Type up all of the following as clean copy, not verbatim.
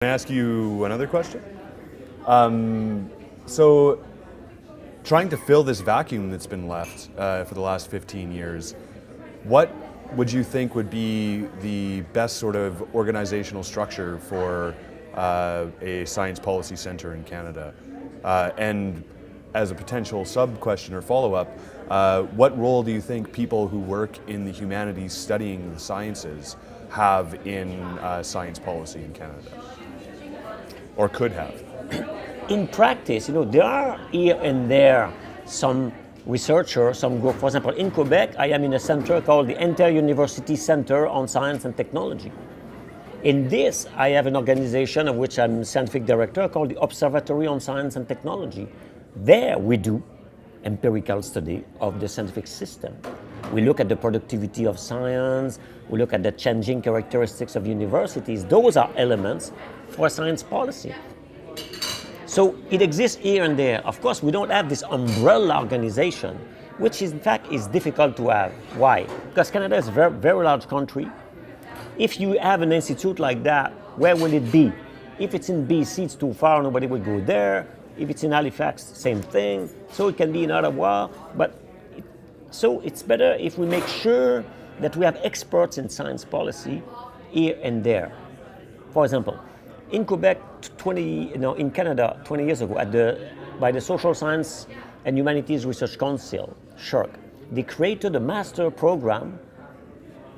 Can I ask you another question? So, trying to fill this vacuum that's been left for the last 15 years, what would you think would be the best sort of organizational structure for a science policy center in Canada? And as a potential sub-question or follow-up, what role do you think people who work in the humanities studying the sciences have in science policy in Canada? Or could have? In practice, there are here and there some researchers, some group. For example, in Quebec, I am in a center called the Inter-University Center on Science and Technology. In this, I have an organization of which I'm scientific director called the Observatory on Science and Technology. There we do empirical study of the scientific system. We look at the productivity of science, we look at the changing characteristics of universities. Those are elements for science policy. So it exists here and there. Of course, we don't have this umbrella organization, which in fact is difficult to have. Why? Because Canada is a very, very large country. If you have an institute like that, where will it be? If it's in BC, it's too far, nobody will go there. If it's in Halifax, same thing. So it can be in Ottawa, so it's better if we make sure that we have experts in science policy here and there. For example, in Quebec, in Canada, 20 years ago, by the Social Science and Humanities Research Council, SHRC, they created a master program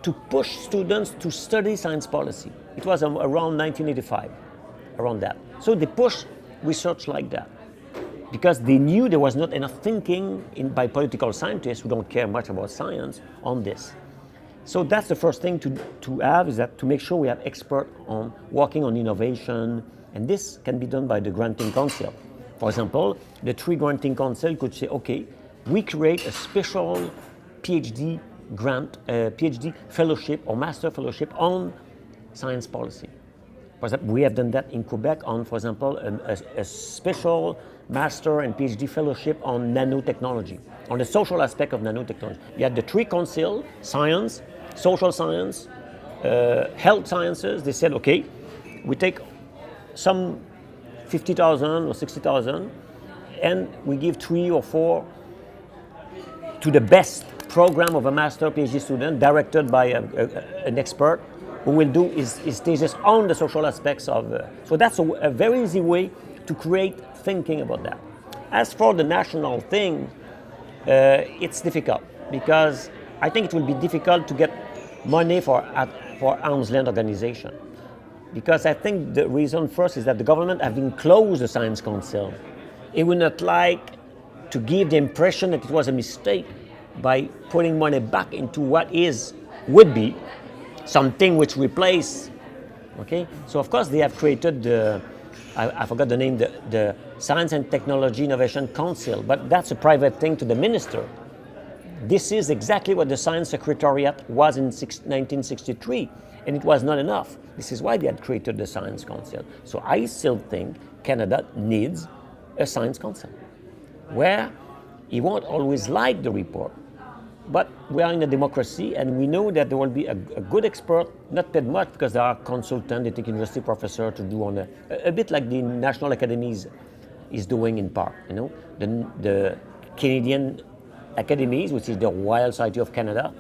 to push students to study science policy. It was around 1985, around that. So they pushed research like that, because they knew there was not enough thinking by political scientists who don't care much about science on this. So that's the first thing to have, is that to make sure we have experts on working on innovation, and this can be done by the granting council. For example, the three granting council could say, okay, we create a special PhD grant, PhD fellowship or master fellowship on science policy. For example, we have done that in Quebec on, for example, a special master and PhD fellowship on nanotechnology, on the social aspect of nanotechnology. You had the three council, science, social science, health sciences. They said, okay, we take some 50,000 or 60,000 and we give 3 or 4 to the best program of a master PhD student directed by an expert who will do his thesis on the social aspects of. So that's a very easy way to create thinking about that. As for the national thing, it's difficult, because I think it will be difficult to get money for arm's length organization. Because I think the reason first is that the government having closed the Science Council, it would not like to give the impression that it was a mistake by putting money back into what would be something which replace. Okay, so of course they have created I forgot the name, the Science and Technology Innovation Council, but that's a private thing to the minister. This is exactly what the Science Secretariat was in 1963, and it was not enough. This is why they had created the Science Council. So I still think Canada needs a Science Council, where he won't always like the report, but we are in a democracy, and we know that there will be a good expert, not paid much, because there are consultants, they take university professor to do on a bit like the National Academies is doing in part. The Canadian Academies, which is the Royal Society of Canada,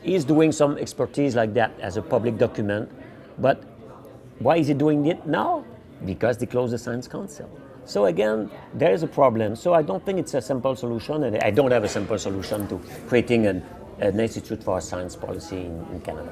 is doing some expertise like that as a public document. But why is he doing it now? Because they closed the Science Council. So again, there is a problem. So I don't think it's a simple solution, and I don't have a simple solution to creating an institute for science policy in Canada.